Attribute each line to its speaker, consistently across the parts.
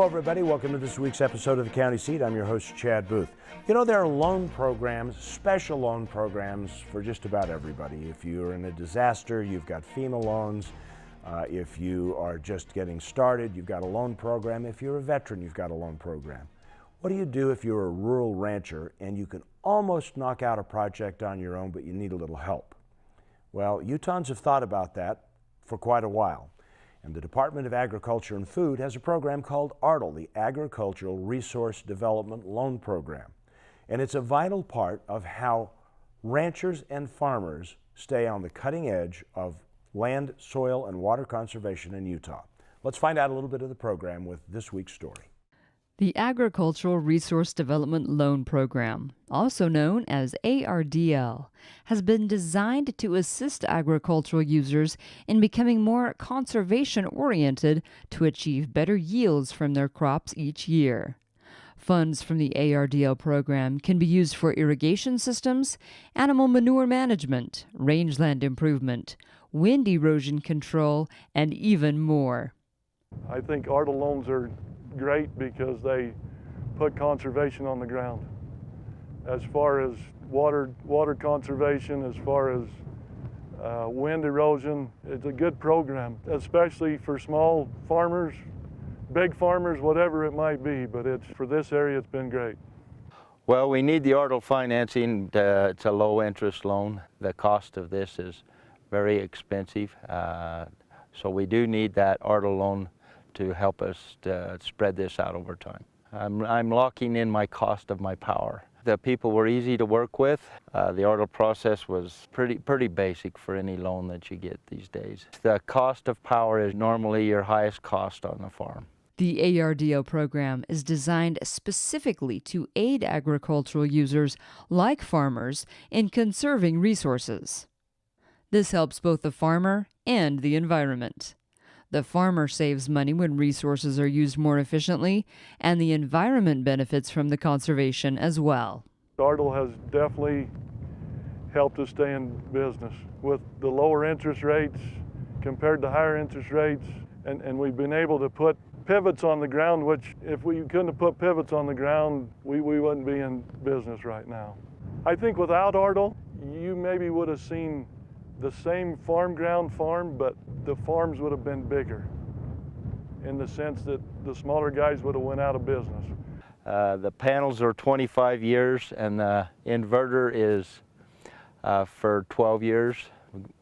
Speaker 1: everybody. Welcome to this week's episode of The County Seat. I'm your host, Chad Booth. You know, there are loan programs, special loan programs for just about everybody. If you're in a disaster, you've got FEMA loans. If you are just getting started, you've got a loan program. If you're a veteran, you've got a loan program. What do you do if you're a rural rancher and you can almost knock out a project on your own, but you need a little help? Well, Utahns have thought about that for quite a while. And the Department of Agriculture and Food has a program called ARDL, the Agricultural Resource Development Loan Program. And it's a vital part of how ranchers and farmers stay on the cutting edge of land, soil, and water conservation in Utah. Let's find out a little bit of the program with this week's story.
Speaker 2: The Agricultural Resource Development Loan Program, also known as ARDL, has been designed to assist agricultural users in becoming more conservation-oriented to achieve better yields from their crops each year. Funds from the ARDL program can be used for irrigation systems, animal manure management, rangeland improvement, wind erosion control, and even more.
Speaker 3: I think ARDL loans are great because they put conservation on the ground. As far as water conservation, as far as wind erosion, it's a good program, especially for small farmers, big farmers, whatever it might be, but for this area it's been great.
Speaker 4: Well, we need the ARDL financing. It's a low interest loan. The cost of this is very expensive, so we do need that ARDL loan to help us to spread this out over time. I'm locking in my cost of my power. The people were easy to work with. The ARDL process was pretty basic for any loan that you get these days. The cost of power is normally your highest cost on the farm.
Speaker 2: The ARDL program is designed specifically to aid agricultural users like farmers in conserving resources. This helps both the farmer and the environment. The farmer saves money when resources are used more efficiently, and the environment benefits from the conservation as well.
Speaker 3: ARDL has definitely helped us stay in business with the lower interest rates compared to higher interest rates, and we've been able to put pivots on the ground, which if we couldn't have put pivots on the ground, we wouldn't be in business right now. I think without ARDL, you maybe would have seen the same farm ground farm, but the farms would have been bigger in the sense that the smaller guys would have went out of business.
Speaker 4: The panels are 25 years and the inverter is for 12 years,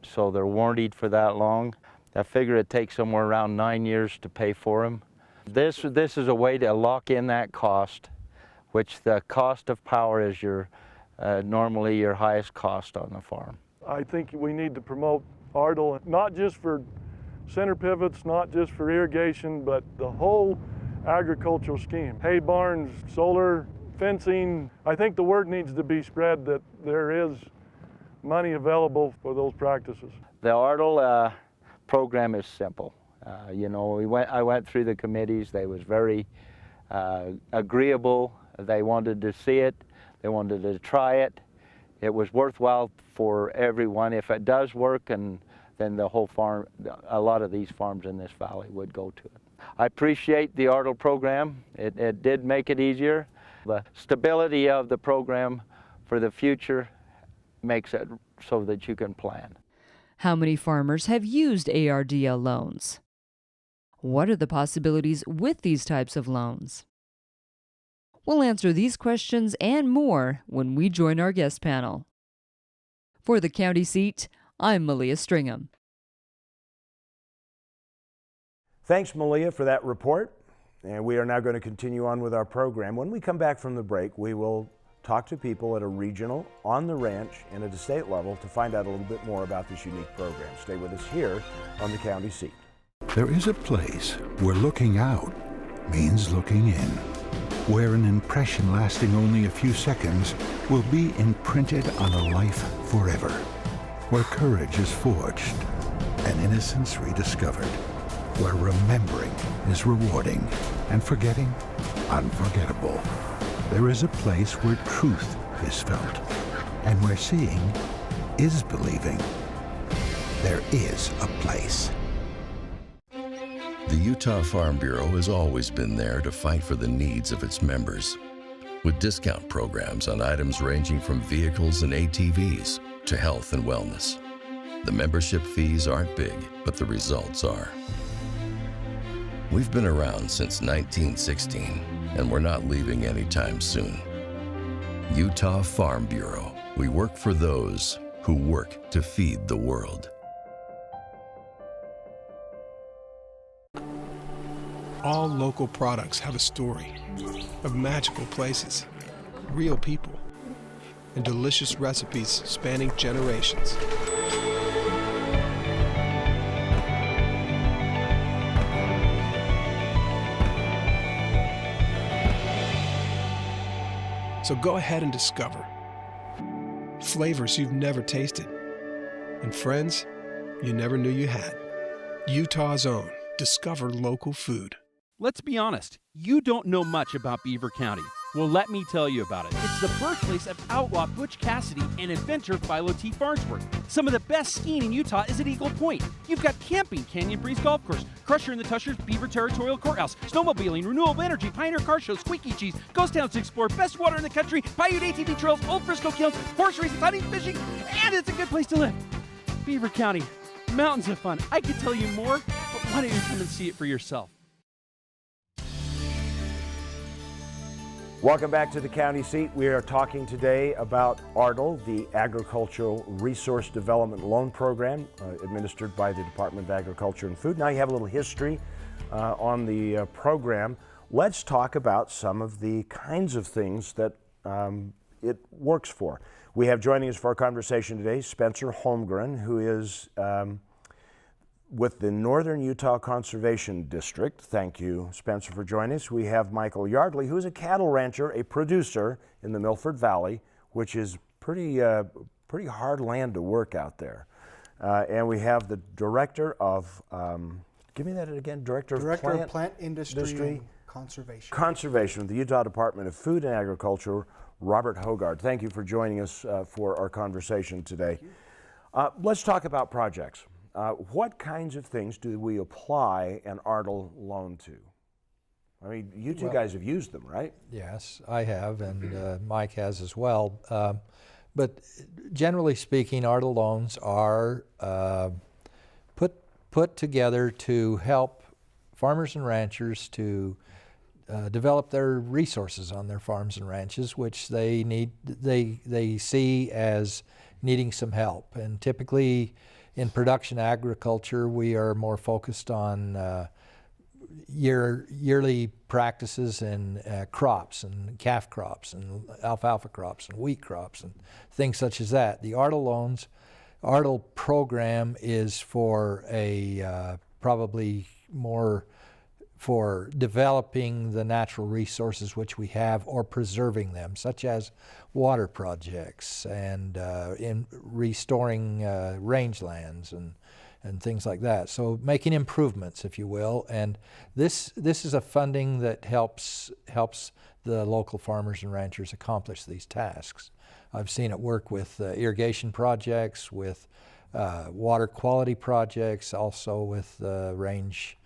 Speaker 4: so they're warranted for that long. I figure it takes somewhere around 9 years to pay for them. This is a way to lock in that cost, which the cost of power is normally your highest cost on the farm.
Speaker 3: I think we need to promote ARDL, not just for center pivots, not just for irrigation, but the whole agricultural scheme. Hay barns, solar, fencing. I think the word needs to be spread that there is money available for those practices.
Speaker 4: The ARDL program is simple. You know, I went through the committees. They was very agreeable. They wanted to see it. They wanted to try it. It was worthwhile for everyone. If it does work, and then the whole farm, a lot of these farms in this valley would go to it. I appreciate the ARDL program. It did make it easier. The stability of the program for the future makes it so that you can plan.
Speaker 2: How many farmers have used ARDL loans? What are the possibilities with these types of loans? We'll answer these questions and more when we join our guest panel. For the County Seat, I'm Malia Stringham.
Speaker 1: Thanks, Malia, for that report. And we are now going to continue on with our program. When we come back from the break, we will talk to people at a regional, on the ranch, and at a state level to find out a little bit more about this unique program. Stay with us here on the County Seat.
Speaker 5: There is a place where looking out means looking in, where an impression lasting only a few seconds will be imprinted on a life forever, where courage is forged and innocence rediscovered, where remembering is rewarding and forgetting unforgettable. There is a place where truth is felt and where seeing is believing. There is a place.
Speaker 6: The Utah Farm Bureau has always been there to fight for the needs of its members, with discount programs on items ranging from vehicles and ATVs to health and wellness. The membership fees aren't big, but the results are. We've been around since 1916, and we're not leaving anytime soon. Utah Farm Bureau. We work for those who work to feed the world.
Speaker 7: All local products have a story of magical places, real people, and delicious recipes spanning generations. So go ahead and discover flavors you've never tasted and friends you never knew you had. Utah's own Discover Local Food.
Speaker 8: Let's be honest, you don't know much about Beaver County. Well, let me tell you about it. It's the birthplace of outlaw Butch Cassidy and inventor Philo T. Farnsworth. Some of the best skiing in Utah is at Eagle Point. You've got camping, Canyon Breeze Golf Course, Crusher and the Tushers, Beaver Territorial Courthouse, snowmobiling, renewable energy, Pioneer Car Show, Squeaky Cheese, ghost towns to explore, best water in the country, Paiute ATV trails, Old Frisco Kilns, horse races, hunting, fishing, and it's a good place to live. Beaver County, mountains of fun. I could tell you more, but why don't you come and see it for yourself?
Speaker 1: Welcome back to the county seat. We are talking today about ARDL, the Agricultural Resource Development Loan Program administered by the Department of Agriculture and Food. Now you have a little history on the program. Let's talk about some of the kinds of things that it works for. We have joining us for our conversation today Spencer Holmgren, who is with the Northern Utah Conservation District. Thank you, Spencer, for joining us. We have Michael Yardley, who is a cattle rancher, a producer in the Milford Valley, which is pretty hard land to work out there. And we have the director of, give me that again, Director of Plant Industry
Speaker 9: and Conservation.
Speaker 1: Conservation with the Utah Department of Food and Agriculture, Robert Hogard. Thank you for joining us for our conversation today. Let's talk about projects. What kinds of things do we apply an ARDL loan to? I mean, you two guys have used them, right?
Speaker 10: Yes, I have, and Mike has as well. But generally speaking, ARDL loans are put together to help farmers and ranchers to develop their resources on their farms and ranches, which they see as needing some help. And typically, in production agriculture, we are more focused on yearly practices in crops and calf crops and alfalfa crops and wheat crops and things such as that. The ARDL program is for probably more for developing the natural resources which we have or preserving them, such as water projects and in restoring rangelands and things like that. So making improvements, if you will, and this is a funding that helps the local farmers and ranchers accomplish these tasks. I've seen it work with irrigation projects, with water quality projects, also with range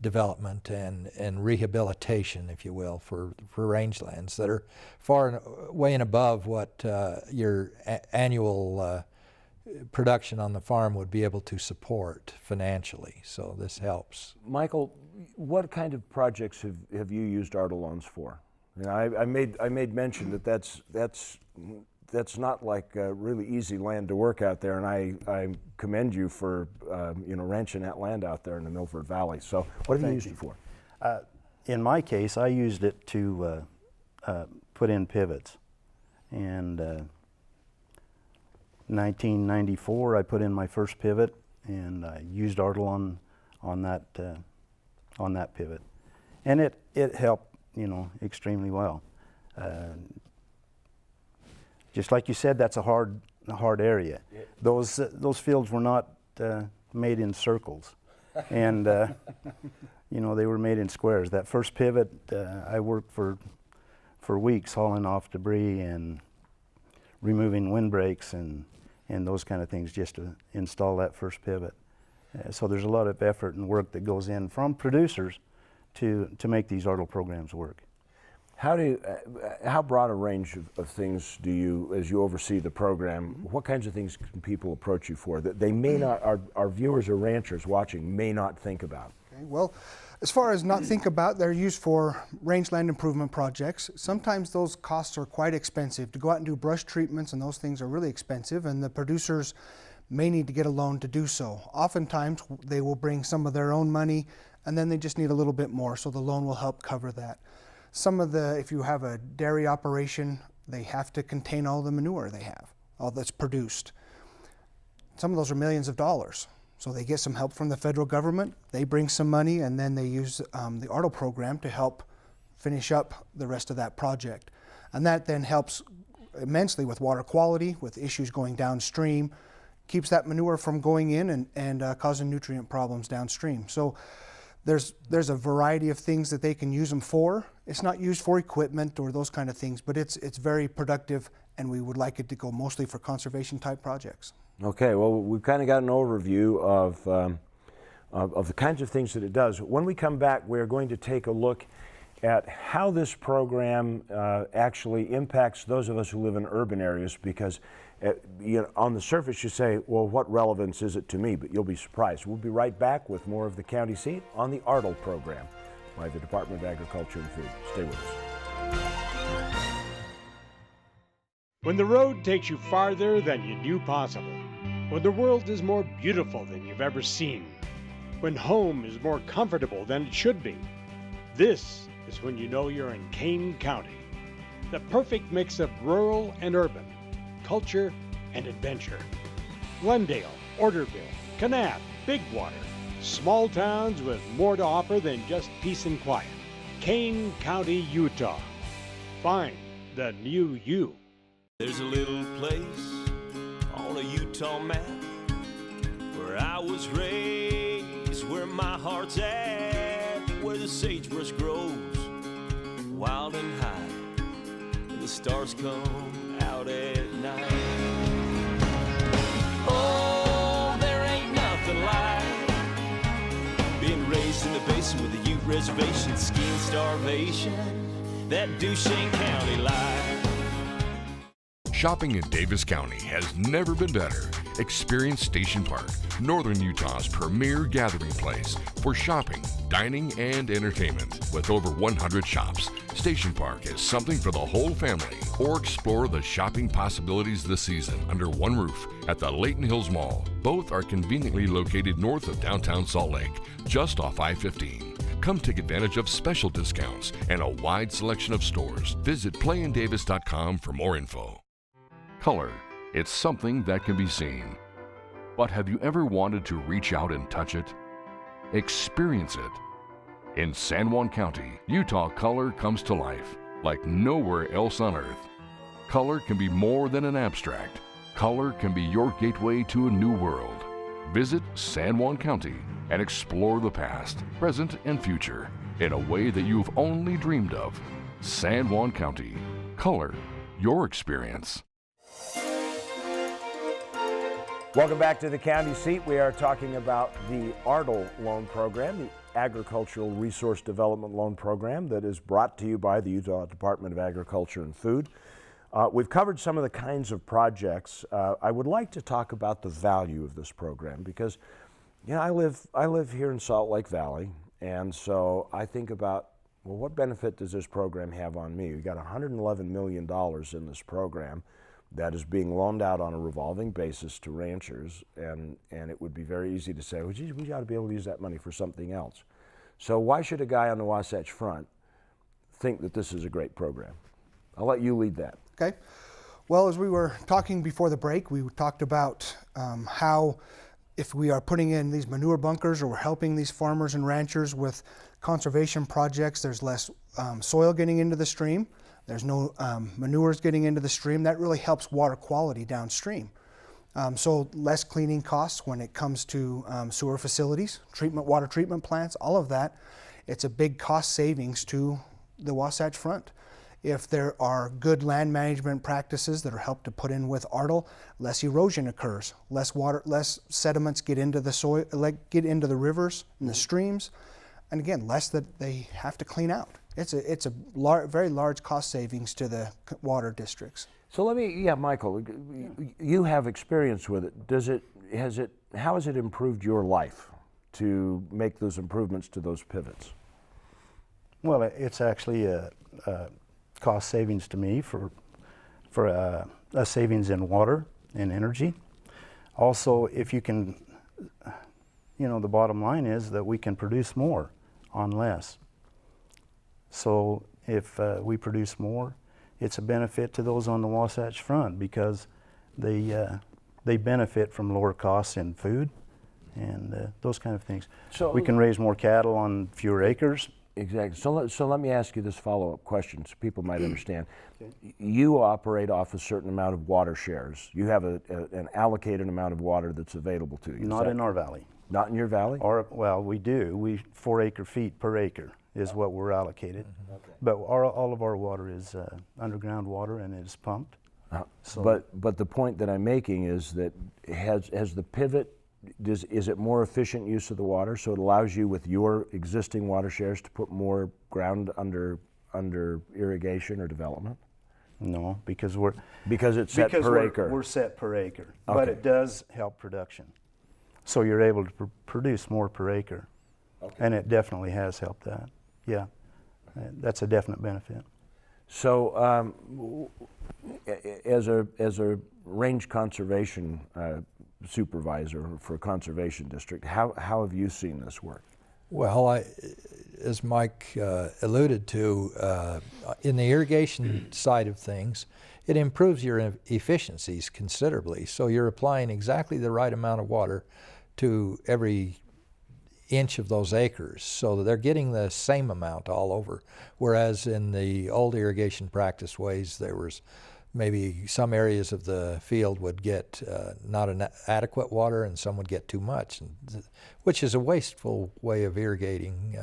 Speaker 10: development and rehabilitation, if you will, for rangelands that are far way and above what your annual production on the farm would be able to support financially. So this helps.
Speaker 1: Michael, what kind of projects have you used ARDL loans for? You know, I made mention that that's not like really easy land to work out there, and I commend you for ranching that land out there in the Milford Valley. So what have you used it for?
Speaker 11: In my case, I used it to put in pivots, and 1994 I put in my first pivot, and I used ARDL on that pivot, and it helped extremely well. Just like you said, that's a hard area. Yeah. Those fields were not made in circles, and they were made in squares. That first pivot, I worked for weeks hauling off debris and removing windbreaks and those kind of things just to install that first pivot. So there's a lot of effort and work that goes in from producers to make these ARDL programs work.
Speaker 1: How broad a range of things do you, as you oversee the program, what kinds of things can people approach you for that they may not, our viewers or ranchers watching may not think about?
Speaker 9: Okay, well, as far as not think about, they're used for rangeland improvement projects. Sometimes those costs are quite expensive. To go out and do brush treatments and those things are really expensive, and the producers may need to get a loan to do so. Oftentimes they will bring some of their own money, and then they just need a little bit more, so the loan will help cover that. Some of the, if you have a dairy operation, they have to contain all the manure they have, all that's produced. Some of those are millions of dollars. So they get some help from the federal government, they bring some money, and then they use the ARDL program to help finish up the rest of that project. And that then helps immensely with water quality, with issues going downstream, keeps that manure from going in and causing nutrient problems downstream. So there's a variety of things that they can use them for. It's not used for equipment or those kind of things, but it's very productive, and we would like it to go mostly for conservation type projects.
Speaker 1: Okay, well, we've kind of got an overview of the kinds of things that it does. When we come back, we're going to take a look at how this program actually impacts those of us who live in urban areas, because you know, on the surface you say, well, what relevance is it to me? But you'll be surprised. We'll be right back with more of the County Seat on the ARDL program by the Department of Agriculture and Food. Stay with us.
Speaker 12: When the road takes you farther than you knew possible, when the world is more beautiful than you've ever seen, when home is more comfortable than it should be, this is when you know you're in Kane County. The perfect mix of rural and urban, culture and adventure. Glendale, Orderville, Kanab, Bigwater, small towns with more to offer than just peace and quiet. Kane County, Utah. Find the new you.
Speaker 13: There's a little place on a Utah map where I was raised, where my heart's at, where the sagebrush grows wild and high, and the stars come out at night. Oh, there ain't nothing like being raised in the basin with a Ute reservation, skiing starvation, that Duchesne County life.
Speaker 14: Shopping in Davis County has never been better. Experience Station Park, Northern Utah's premier gathering place for shopping, dining, and entertainment. With over 100 shops, Station Park is something for the whole family. Or explore the shopping possibilities this season under one roof at the Layton Hills Mall. Both are conveniently located north of downtown Salt Lake, just off I-15. Come take advantage of special discounts and a wide selection of stores. Visit playindavis.com for more info. Color, it's something that can be seen. But have you ever wanted to reach out and touch it? Experience it. In San Juan County, Utah, color comes to life like nowhere else on earth. Color can be more than an abstract. Color can be your gateway to a new world. Visit San Juan County and explore the past, present, and future in a way that you've only dreamed of. San Juan County. Color your experience.
Speaker 1: Welcome back to the County Seat. We are talking about the ARDL loan program, the Agricultural Resource Development Loan Program that is brought to you by the Utah Department of Agriculture and Food. We've covered some of the kinds of projects. I would like to talk about the value of this program because, you know, I live here in Salt Lake Valley, and so I think about, well, what benefit does this program have on me? We've got $111 million in this program that is being loaned out on a revolving basis to ranchers, and it would be very easy to say, well, geez, we ought to be able to use that money for something else. So why should a guy on the Wasatch Front think that this is a great program? I'll let you lead that.
Speaker 9: Okay. Well, as we were talking before the break, we talked about how if we are putting in these manure bunkers or we're helping these farmers and ranchers with conservation projects, there's less soil getting into the stream. There's no manures getting into the stream. That really helps water quality downstream. So less cleaning costs when it comes to sewer facilities, water treatment plants, all of that. It's a big cost savings to the Wasatch Front. If there are good land management practices that are helped to put in with ARDL, less erosion occurs, less water, less sediments get into the soil, get into the rivers and the streams, and again, less that they have to clean out. It's a very large cost savings to the water districts.
Speaker 1: So let me, Michael, you have experience with it. How has it improved your life to make those improvements to those pivots?
Speaker 11: Well, it's actually a cost savings to me for a savings in water and energy. Also, if you can, the bottom line is that we can produce more on less. So if we produce more, it's a benefit to those on the Wasatch Front because they benefit from lower costs in food and those kind of things. So we can raise more cattle on fewer acres.
Speaker 1: Exactly. So let me ask you this follow-up question so people might understand. Okay. You operate off a certain amount of water shares. You have an allocated amount of water that's available to you.
Speaker 11: Not in our valley.
Speaker 1: Not in your valley?
Speaker 11: Well, we do. 4 acre-feet per acre is what we're allocated. Mm-hmm. Okay. But all of our water is underground water and it is pumped. So
Speaker 1: but the point that I'm making is that has the pivot, is it more efficient use of the water so it allows you with your existing water shares to put more ground under irrigation or development?
Speaker 11: No, because
Speaker 1: it's set per acre.
Speaker 11: We're set per acre,
Speaker 1: okay.
Speaker 11: But it does help production. So you're able to produce more per acre, okay. And it definitely has helped that. Yeah, that's a definite benefit.
Speaker 1: So as a range conservation supervisor for a conservation district, how have you seen this work?
Speaker 10: Well, as Mike alluded to, in the irrigation side of things, it improves your efficiencies considerably. So you're applying exactly the right amount of water to every inch of those acres, so that they're getting the same amount all over. Whereas in the old irrigation practice ways, there was maybe some areas of the field would get not adequate water and some would get too much, which is a wasteful way of irrigating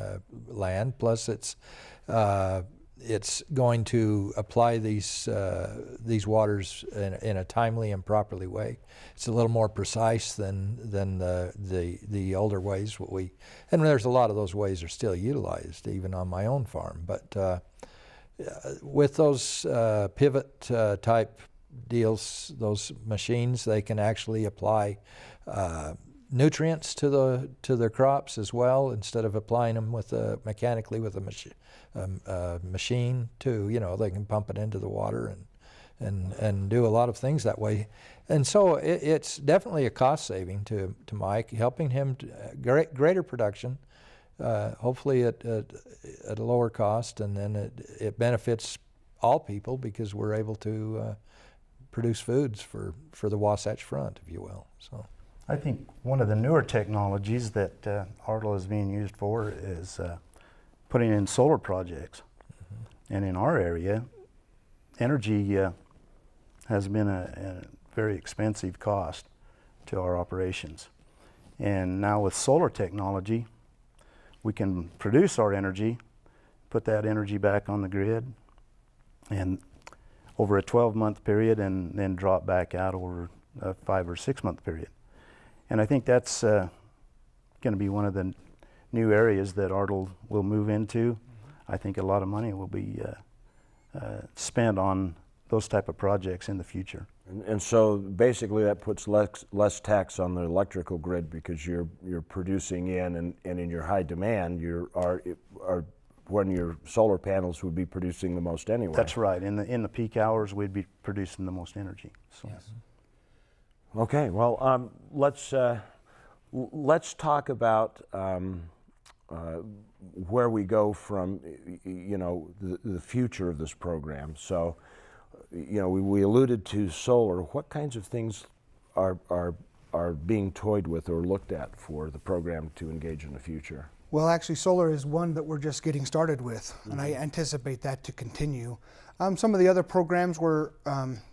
Speaker 10: land. Plus it's going to apply these waters in a timely and properly way. It's a little more precise than the older ways. And there's a lot of those ways are still utilized even on my own farm. But with those pivot type deals, those machines, they can actually apply nutrients to their crops as well, instead of applying them mechanically with a machine too. They can pump it into the water and do a lot of things that way. And so it's definitely a cost saving to Mike, helping him to greater production, hopefully at a lower cost, and then it benefits all people because we're able to produce foods for the Wasatch Front, if you will. So
Speaker 11: I think one of the newer technologies that ARDL is being used for is putting in solar projects. Mm-hmm. And in our area, energy has been a very expensive cost to our operations. And now with solar technology, we can produce our energy, put that energy back on the grid, and over a 12-month period, and then drop back out over a 5 or 6 month period. And I think that's going to be one of the new areas that ARDL will move into. I think a lot of money will be spent on those type of projects in the future.
Speaker 1: And so basically that puts less tax on the electrical grid because you're producing in, and in your high demand, are when your solar panels would be producing the most anyway.
Speaker 11: That's right. In the peak hours, we'd be producing the most energy. So.
Speaker 1: Yes. Okay. Well, let's talk about where we go from. The future of this program. So. We alluded to solar. What kinds of things are being toyed with or looked at for the program to engage in the future?
Speaker 9: Well, actually, solar is one that we're just getting started with, and I anticipate that to continue. Some of the other programs we're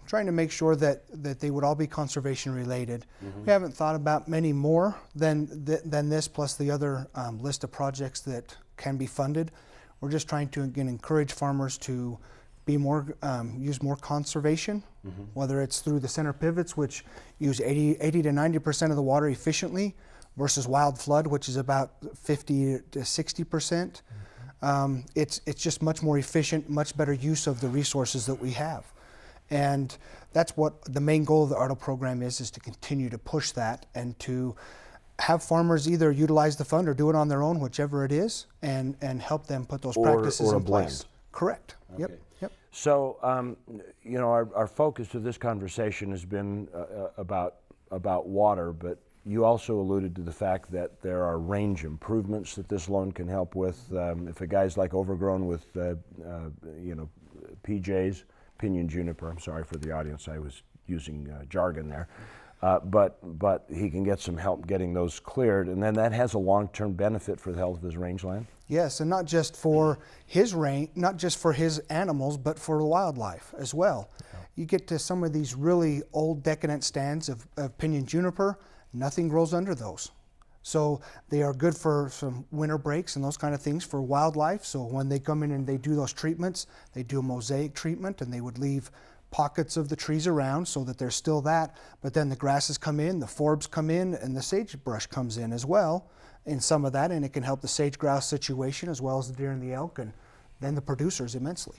Speaker 9: trying to make sure that they would all be conservation related. Mm-hmm. We haven't thought about many more than this, plus the other list of projects that can be funded. We're just trying to, again, encourage farmers to be more use more conservation, whether it's through the center pivots, which use 80 to 90% of the water efficiently, versus wild flood, which is about 50 to 60%. It's just much more efficient, much better use of the resources that we have. And that's what the main goal of the ARDL program is to continue to push that and to have farmers either utilize the fund or do it on their own, whichever it is, and help them put those practices in place. Correct.
Speaker 1: Okay. Yep. So, you know, our focus of this conversation has been about water, but you also alluded to the fact that there are range improvements that this loan can help with. If a guy's like overgrown with, you know, PJs, pinyon juniper, I'm sorry for the audience, I was using jargon there. But he can get some help getting those cleared, and then that has a long-term benefit for the health of his rangeland?
Speaker 9: Yes, and not just for his not just for his animals, but for the wildlife as well. Yeah. You get to some of these really old decadent stands of pinyon juniper, nothing grows under those. So they are good for some winter breaks and those kind of things for wildlife. So when they come in and they do those treatments, they do a mosaic treatment, and they would leave pockets of the trees around so that there's still that, but then the grasses come in, the forbs come in, and the sagebrush comes in as well in some of that, and it can help the sage-grouse situation as well as the deer and the elk, and then the producers immensely.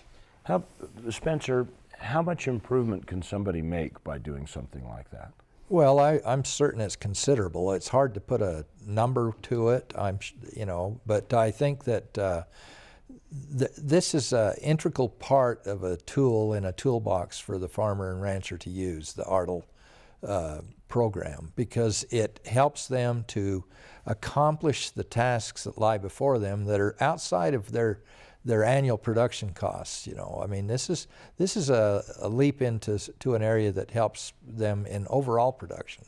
Speaker 1: Spencer, how much improvement can somebody make by doing something like that?
Speaker 10: Well, I'm certain it's considerable. It's hard to put a number to it, you know, but I think that this is an integral part of a tool in a toolbox for the farmer and rancher to use, the ARDL program, because it helps them to accomplish the tasks that lie before them that are outside of their annual production costs. You know, I mean, this is a leap into an area that helps them in overall production.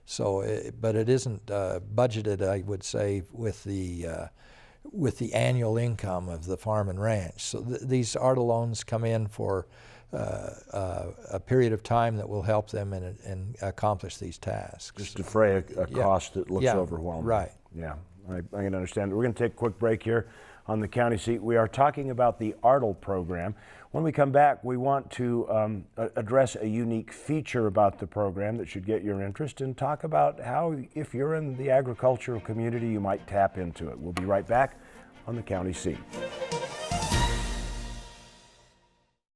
Speaker 10: So, but it isn't budgeted, I would say, with the annual income of the farm and ranch. So these ARDL loans come in for a period of time that will help them and accomplish these tasks.
Speaker 1: Just defray a cost that looks overwhelming.
Speaker 10: Right.
Speaker 1: Yeah, I can understand. We're going to take a quick break here on the county seat. We are talking about the ARDL program. When we come back, we want to address a unique feature about the program that should get your interest and talk about how, if you're in the agricultural community, you might tap into it. We'll be right back on the county seat.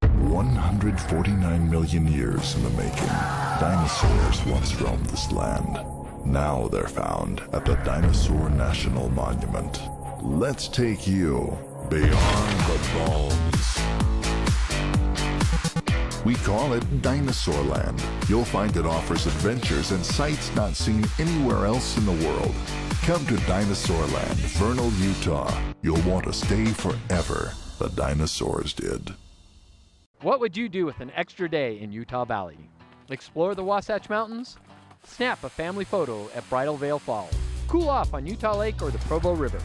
Speaker 15: 149 million years in the making, dinosaurs once roamed this land. Now they're found at the Dinosaur National Monument. Let's take you beyond the bones. We call it Dinosaur Land. You'll find it offers adventures and sights not seen anywhere else in the world. Come to Dinosaur Land, Vernal, Utah. You'll want to stay forever. The dinosaurs did.
Speaker 16: What would you do with an extra day in Utah Valley? Explore the Wasatch Mountains? Snap a family photo at Bridal Veil Falls. Cool off on Utah Lake or the Provo River.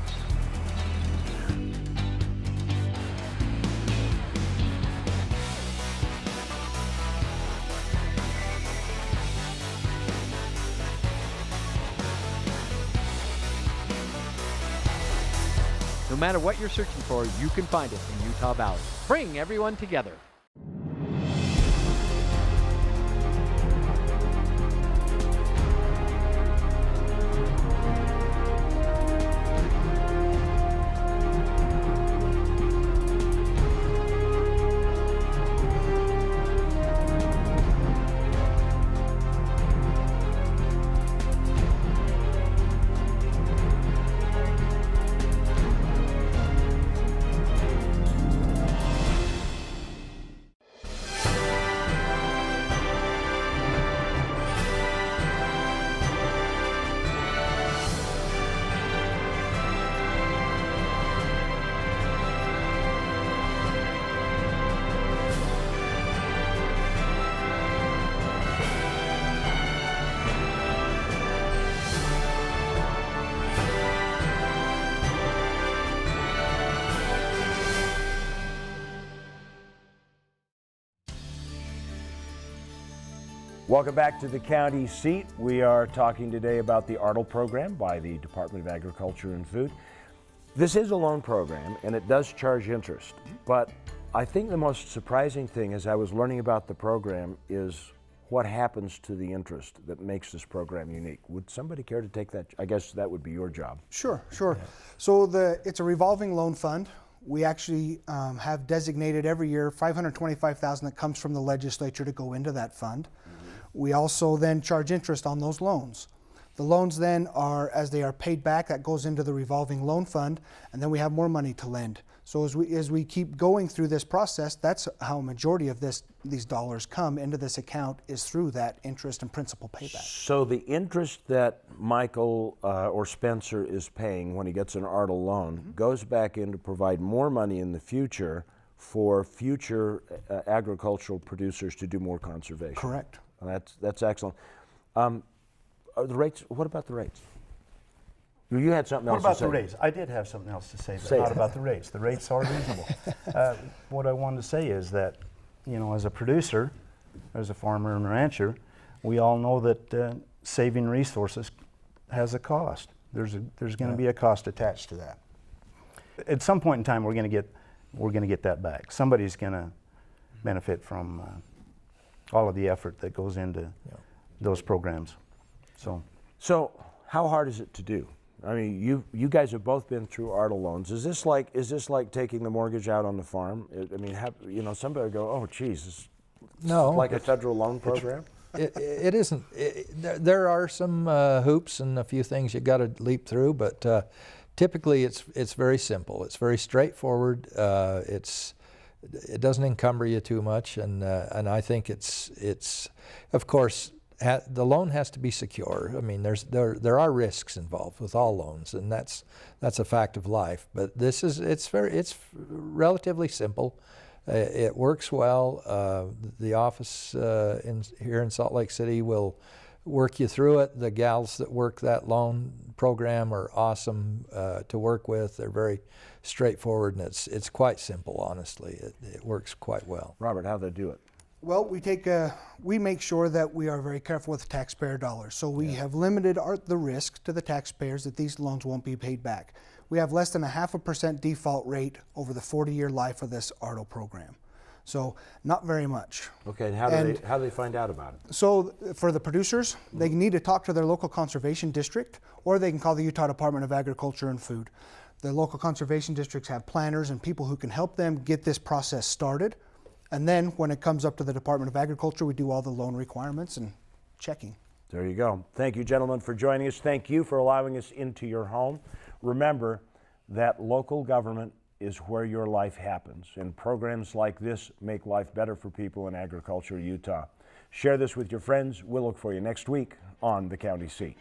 Speaker 16: No matter what you're searching for, you can find it in Utah Valley. Bring everyone together.
Speaker 1: Welcome back to the county seat. We are talking today about the ARDL program by the Department of Agriculture and Food. This is a loan program and it does charge interest, but I think the most surprising thing as I was learning about the program is what happens to the interest that makes this program unique. Would somebody care to take that? I guess that would be your job.
Speaker 9: Sure, sure. Yeah. So it's a revolving loan fund. We actually have designated every year $525,000 that comes from the legislature to go into that fund. We also then charge interest on those loans. The loans then are, as they are paid back, that goes into the revolving loan fund, and then we have more money to lend. So as we keep going through this process, that's how a majority of these dollars come into this account, is through that interest and principal payback.
Speaker 1: So the interest that Michael or Spencer is paying when he gets an ARDL loan goes back in to provide more money in the future for future agricultural producers to do more conservation.
Speaker 9: Correct.
Speaker 1: That's excellent. Are the rates? What about the rates? You had something else to say.
Speaker 11: What about the rates? I did have something else to say, but not about the rates. The rates are reasonable. What I wanted to say is that, you know, as a producer, as a farmer and rancher, we all know that saving resources has a cost. There's going to be a cost attached to that. At some point in time, we're going to get that back. Somebody's going to benefit from all of the effort that goes into those programs.
Speaker 1: So how hard is it to do? I mean, you guys have both been through ARDL loans. Is this like taking the mortgage out on the farm? I mean, you know, somebody would go, oh, geez,
Speaker 10: no,
Speaker 1: like a federal loan program?
Speaker 10: It isn't. There are some hoops and a few things you got to leap through, but typically it's very simple. It's very straightforward. It doesn't encumber you too much, and I think it's of course. The loan has to be secure. I mean, there are risks involved with all loans, and that's a fact of life. But it's relatively simple. It works well. The office here in Salt Lake City will work you through it. The gals that work that loan program are awesome to work with. They're very straightforward, and it's quite simple. Honestly, it works quite well.
Speaker 1: Robert, how do they do it?
Speaker 9: Well, we make sure that we are very careful with taxpayer dollars. So we have limited the risk to the taxpayers that these loans won't be paid back. We have less than 0.5% default rate over the 40-year life of this ARDL program. So not very much.
Speaker 1: Okay, and how do they find out about it?
Speaker 9: So for the producers, they need to talk to their local conservation district, or they can call the Utah Department of Agriculture and Food. The local conservation districts have planners and people who can help them get this process started. And then when it comes up to the Department of Agriculture, we do all the loan requirements and checking.
Speaker 1: There you go. Thank you, gentlemen, for joining us. Thank you for allowing us into your home. Remember that local government is where your life happens, and programs like this make life better for people in agriculture, Utah. Share this with your friends. We'll look for you next week on The County Seat.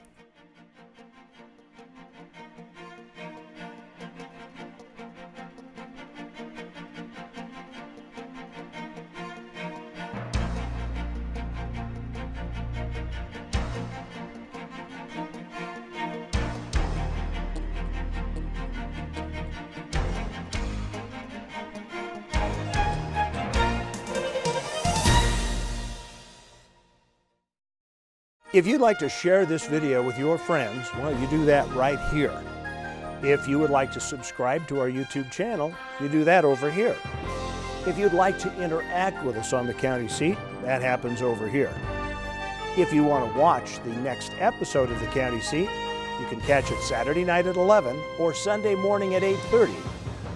Speaker 1: If you'd like to share this video with your friends, well, you do that right here. If you would like to subscribe to our YouTube channel, you do that over here. If you'd like to interact with us on The County Seat, that happens over here. If you want to watch the next episode of The County Seat, you can catch it Saturday night at 11 or Sunday morning at 8:30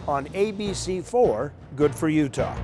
Speaker 1: on ABC4 Good for Utah.